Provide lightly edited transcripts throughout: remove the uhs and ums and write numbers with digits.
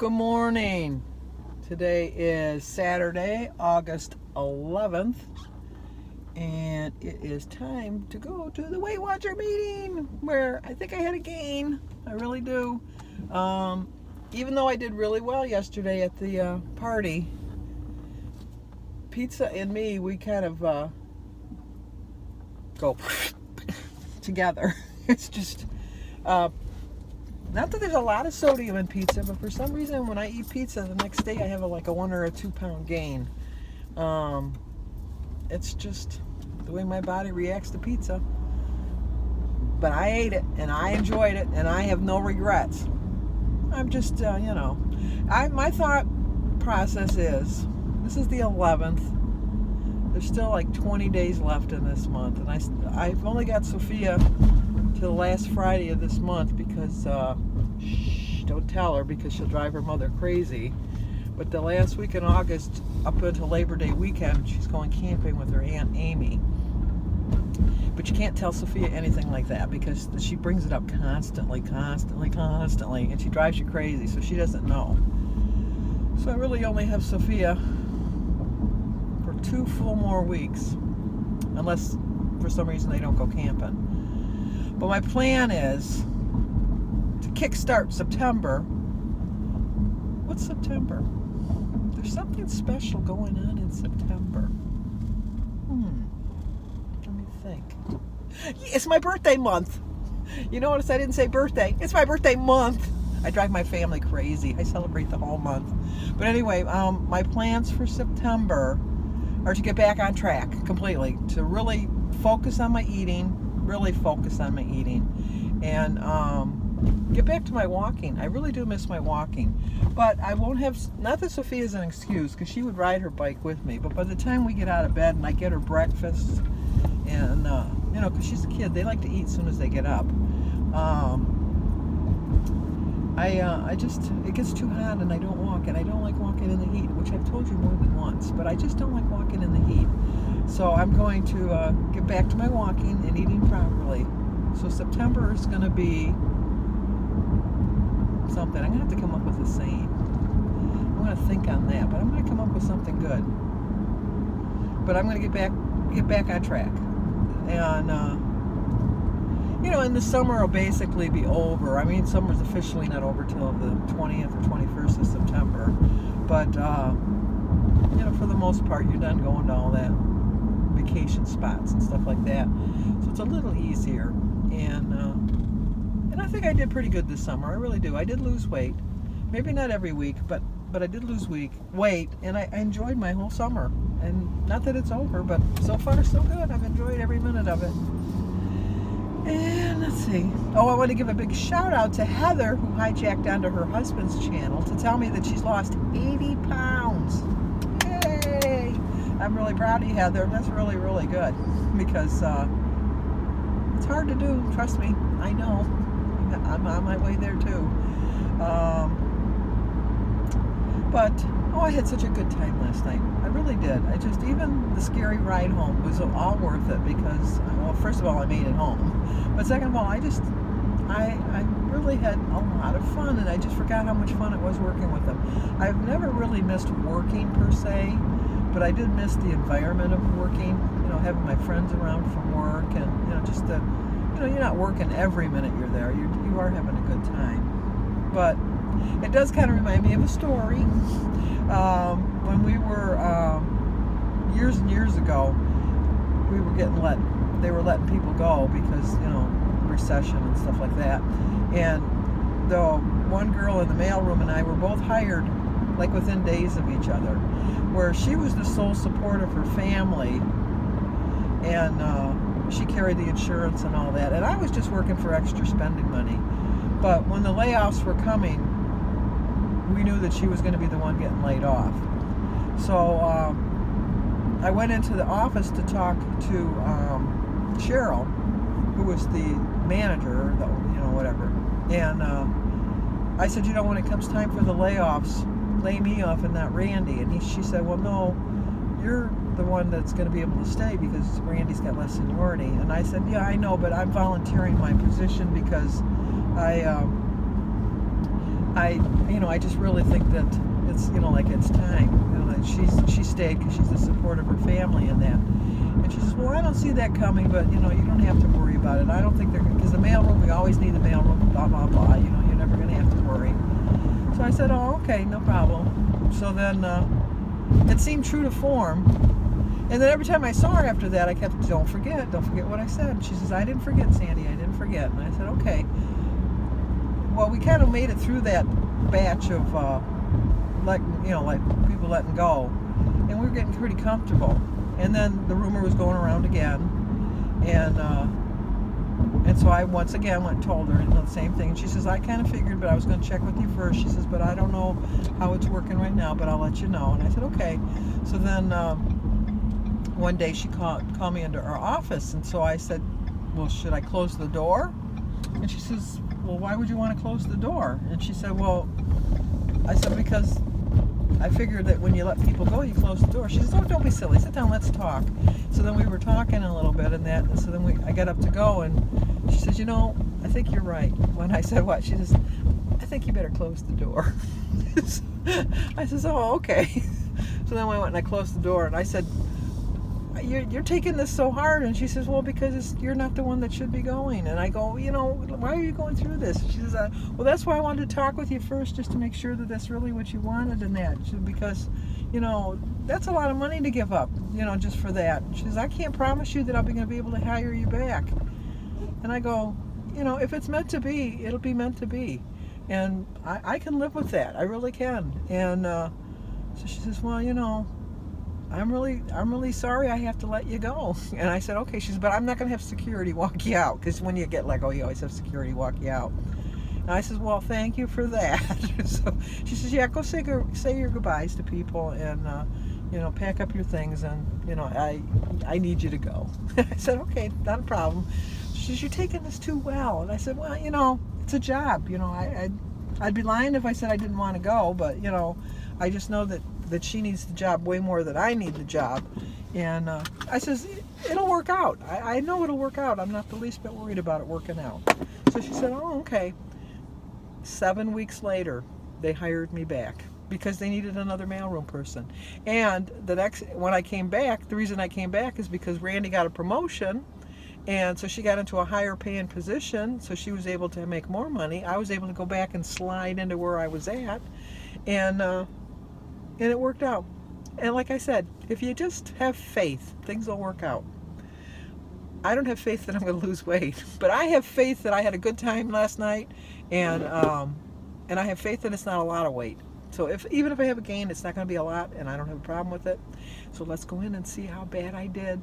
Good morning. Today is Saturday, August 11th, and it is time to go to the Weight Watcher meeting where I think I had a gain. I really do. Even though I did really well yesterday at the party, pizza and me, we kind of go together. It's just not that there's a lot of sodium in pizza, but for some reason when I eat pizza the next day I have like a 1 or a 2 pound gain. It's just the way my body reacts to pizza. But I ate it and I enjoyed it and I have no regrets. I'm just, my thought process is, this is the 11th. There's still like 20 days left in this month, and I've only got Sophia to the last Friday of this month because, don't tell her because she'll drive her mother crazy. But the last week in August, up until Labor Day weekend, she's going camping with her Aunt Amy. But you can't tell Sophia anything like that because she brings it up constantly, and she drives you crazy, so she doesn't know. So I really only have Sophia for 2 full more weeks, unless for some reason they don't go camping. But my plan is to kickstart September. What's September? There's something special going on in September. Let me think. It's my birthday month. You notice I didn't say birthday. It's my birthday month. I drive my family crazy. I celebrate the whole month. But anyway, my plans for September are to get back on track completely, to really focus on my eating, and get back to my walking. I really do miss my walking. But I won't have, not that Sophia's an excuse, because she would ride her bike with me, but by the time we get out of bed and I get her breakfast, and, because she's a kid, they like to eat as soon as they get up. It gets too hot and I don't walk, and I don't like walking in the heat, which I've told you more than once, but I just don't like walking in the heat. So I'm going to get back to my walking and eating properly. So September is going to be something. I'm going to have to come up with a saying. I'm going to think on that, but I'm going to come up with something good. But I'm going to get back on track. And, and the summer will basically be over. I mean, summer's officially not over till the 20th or 21st of September. But, for the most part, you're done going to all that vacation spots and stuff like that. So it's a little easier. And I think I did pretty good this summer. I really do. I did lose weight. Maybe not every week, but I did lose weight, and I enjoyed my whole summer. And not that it's over, but so far so good. I've enjoyed every minute of it. And let's see. Oh, I want to give a big shout out to Heather, who hijacked onto her husband's channel to tell me that she's lost 80 pounds. Yay! I'm really proud of you, Heather. That's really, really good, because it's hard to do. Trust me. I know. I'm on my way there too. I had such a good time last night. I really did. Even the scary ride home was all worth it because, well, first of all, I made it home. But second of all, I really had a lot of fun, and I just forgot how much fun it was working with them. I've never really missed working per se, but I did miss the environment of working, having my friends around from work, and, just the, you're not working every minute you're there. You are having a good time. But it does kind of remind me of a story. When we were, years and years ago, we were they were letting people go because, recession and stuff like that. And the one girl in the mailroom and I were both hired like within days of each other, where she was the sole support of her family, and she carried the insurance and all that, and I was just working for extra spending money. But when the layoffs were coming, we knew that she was going to be the one getting laid off. So I went into the office to talk to Cheryl, who was the manager, or whatever. And I said, when it comes time for the layoffs, lay me off and not Randy. And she said, well, no, you're the one that's going to be able to stay because Randy's got less seniority. And I said, yeah, I know, but I'm volunteering my position because I I just really think that it's, like it's time. That she stayed because she's the support of her family and that. And she says, well, I don't see that coming, but you don't have to worry about it. I don't think they're because the mailroom, we always need the mailroom, blah blah blah. You're never going to have to worry. So I said, oh, okay, no problem. So then it seemed true to form. And then every time I saw her after that, I kept, don't forget what I said. She says, I didn't forget, Sandy, I didn't forget. And I said, okay. Well, we kind of made it through that batch of like people letting go, and we were getting pretty comfortable. And then the rumor was going around again, and so I once again went and told her the same thing. And she says, I kind of figured, but I was going to check with you first. She says, but I don't know how it's working right now, but I'll let you know. And I said, okay. So then one day she called me into her office, and so I said, well, should I close the door? And she says, well, why would you want to close the door? And she said, well, I said, because I figured that when you let people go, you close the door. She says, oh, don't be silly. Sit down, let's talk. So then we were talking a little bit and that, and so then I got up to go, and she says, I think you're right. When I said what? She says, I think you better close the door. I says, oh, okay. So then I went and I closed the door, and I said, you're taking this so hard. And she says, well, because you're not the one that should be going. And I go, why are you going through this? She says, well, that's why I wanted to talk with you first, just to make sure that that's really what you wanted and that. She said, because that's a lot of money to give up, just for that. She says, I can't promise you that I'm going to be able to hire you back. And I go, if it's meant to be, it'll be meant to be. And I can live with that. I really can. And so she says, well, I'm really sorry I have to let you go. And I said, okay. She says, but I'm not going to have security walk you out, because when you get let go, you always have security walk you out. And I says, well, thank you for that. So she says, yeah, go say your goodbyes to people, and pack up your things, and I need you to go. I said, okay, not a problem. She says, you're taking this too well. And I said, well, it's a job. I'd be lying if I said I didn't want to go, but I just know that she needs the job way more than I need the job. And I says, it'll work out. I know it'll work out. I'm not the least bit worried about it working out. So she said, oh, okay. 7 weeks later, they hired me back because they needed another mailroom person. And when I came back, the reason I came back is because Randy got a promotion, and so she got into a higher paying position, so she was able to make more money. I was able to go back and slide into where I was at, and it worked out. And like I said, if you just have faith, things will work out. I don't have faith that I'm going to lose weight, but I have faith that I had a good time last night, and I have faith that it's not a lot of weight. So even if I have a gain, it's not going to be a lot, and I don't have a problem with it. So let's go in and see how bad I did.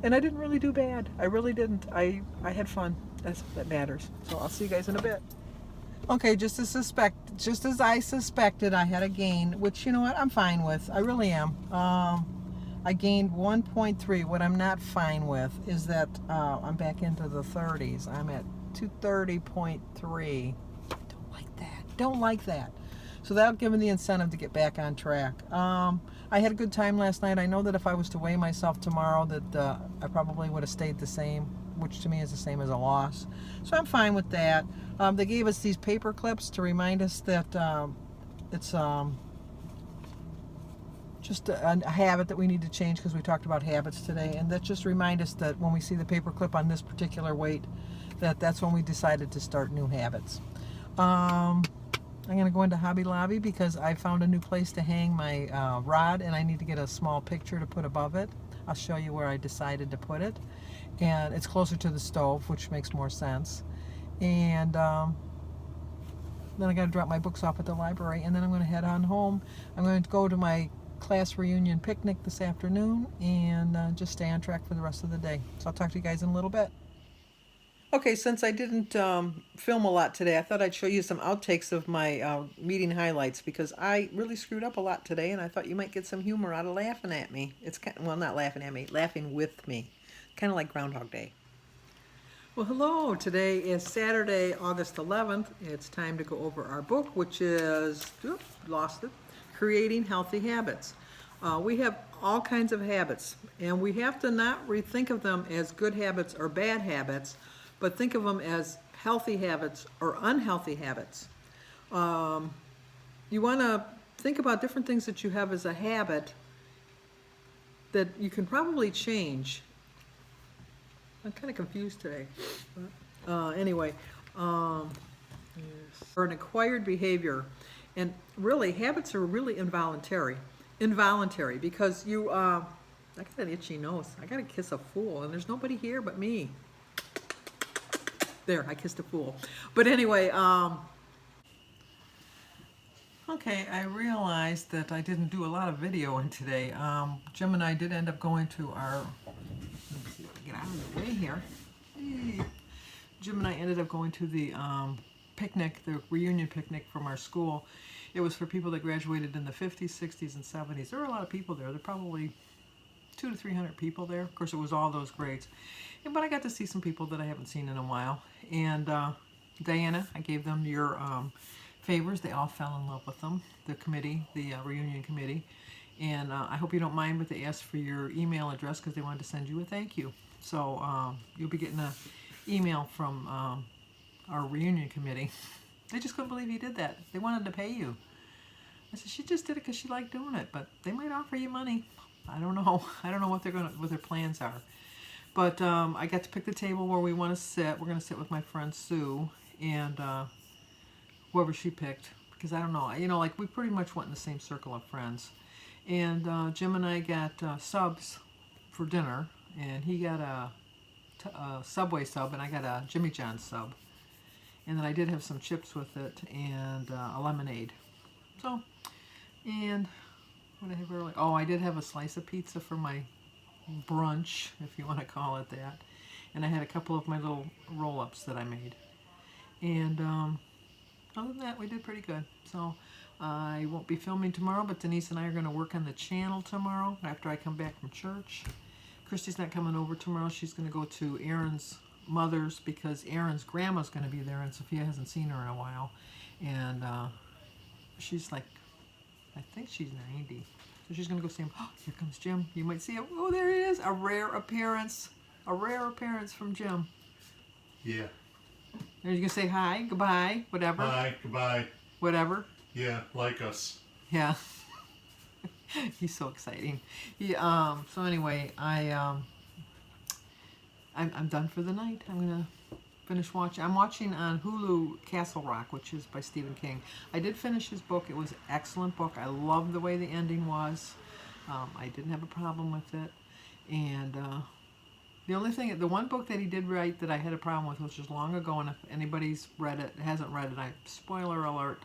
And I didn't really do bad. I really didn't. I had fun. That matters. So I'll see you guys in a bit. Okay, just as I suspected, I had a gain, which, you know what, I'm fine with. I really am. I gained 1.3. What I'm not fine with is that I'm back into the 30s. I'm at 230.3. Don't like that. So that'll give me the incentive to get back on track. I had a good time last night. I know that if I was to weigh myself tomorrow, that I probably would have stayed the same, which to me is the same as a loss. So I'm fine with that. They gave us these paper clips to remind us that it's just a habit that we need to change, because we talked about habits today, and that just remind us that when we see the paper clip on this particular weight, that's when we decided to start new habits. I'm going to go into Hobby Lobby because I found a new place to hang my rod, and I need to get a small picture to put above it. I'll show you where I decided to put it, and it's closer to the stove, which makes more sense. And then I got to drop my books off at the library, and then I'm going to head on home. I'm going to go to my class reunion picnic this afternoon, and just stay on track for the rest of the day. So I'll talk to you guys in a little bit. Okay, since I didn't film a lot today, I thought I'd show you some outtakes of my meeting highlights, because I really screwed up a lot today, and I thought you might get some humor out of laughing at me. It's kind of, well, not laughing at me, laughing with me. Kind of like Groundhog Day. Well, hello. Today is Saturday, August 11th. It's time to go over our book, which is, lost it, Creating Healthy Habits. We have all kinds of habits, and we have to not rethink of them as good habits or bad habits, but think of them as healthy habits or unhealthy habits. You want to think about different things that you have as a habit that you can probably change. I'm kind of confused today. Anyway, um, yes. Or an acquired behavior. And really, habits are really involuntary. Involuntary because I got an itchy nose. I got to kiss a fool, and there's nobody here but me. There, I kissed a fool. But anyway, okay, I realized that I didn't do a lot of videoing today. Jim and I did end up going to our, let me see if I can get out of the way here. Jim and I ended up going to the picnic, the reunion picnic from our school. It was for people that graduated in the 50s, 60s, and 70s. There were a lot of people there. There were probably 200 to 300 people there. Of course, it was all those grades. But I got to see some people that I haven't seen in a while. And Diana, I gave them your favors. They all fell in love with them, the committee, the reunion committee. And I hope you don't mind, but they asked for your email address because they wanted to send you a thank you. So you'll be getting an email from our reunion committee. They just couldn't believe you did that. They wanted to pay you. I said, she just did it because she liked doing it, but they might offer you money. I don't know. I don't know what their plans are. But I got to pick the table where we want to sit. We're going to sit with my friend Sue and whoever she picked, because I don't know. You know, like we pretty much went in the same circle of friends. And Jim and I got subs for dinner, and he got a Subway sub, and I got a Jimmy John's sub. And then I did have some chips with it and a lemonade. So, and what did I have earlier? Oh, I did have a slice of pizza for my brunch, if you want to call it that. And I had a couple of my little roll-ups that I made. And other than that, we did pretty good. So I won't be filming tomorrow, but Denise and I are going to work on the channel tomorrow after I come back from church. Christy's not coming over tomorrow. She's going to go to Aaron's mother's because Aaron's grandma's going to be there, and Sophia hasn't seen her in a while. And she's like, I think she's 90. So she's going to go see him. Oh, here comes Jim. You might see him. Oh, there he is. A rare appearance. A rare appearance from Jim. Yeah. Are you going to say hi, goodbye, whatever? Bye, goodbye. Whatever? Yeah, like us. Yeah. He's so exciting. So anyway, I'm done for the night. I'm going to finish watching. I'm watching on Hulu Castle Rock, which is by Stephen King. I did finish his book. It was an excellent book. I love the way the ending was. I didn't have a problem with it. And the only thing, the one book that he did write that I had a problem with, which was long ago, and if anybody's read it, hasn't read it, spoiler alert,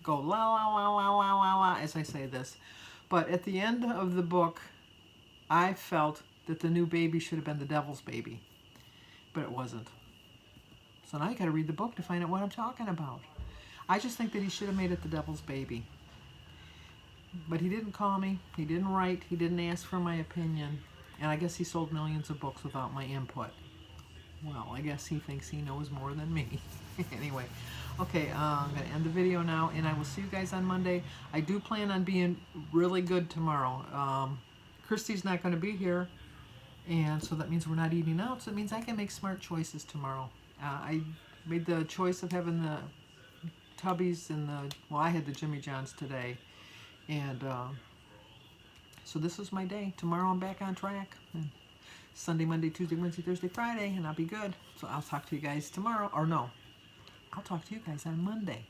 go la la la la la la la as I say this. But at the end of the book, I felt that the new baby should have been the devil's baby. But it wasn't. So now you got to read the book to find out what I'm talking about. I just think that he should have made it the devil's baby. But he didn't call me. He didn't write. He didn't ask for my opinion. And I guess he sold millions of books without my input. Well, I guess he thinks he knows more than me. Anyway, okay, I'm going to end the video now, and I will see you guys on Monday. I do plan on being really good tomorrow. Christy's not going to be here, and so that means we're not eating out, so it means I can make smart choices tomorrow. I made the choice of having the Tubbies and I had the Jimmy John's today, and so this is my day. Tomorrow I'm back on track. And Sunday, Monday, Tuesday, Wednesday, Thursday, Friday, and I'll be good. So I'll talk to you guys tomorrow. Or no, I'll talk to you guys on Monday.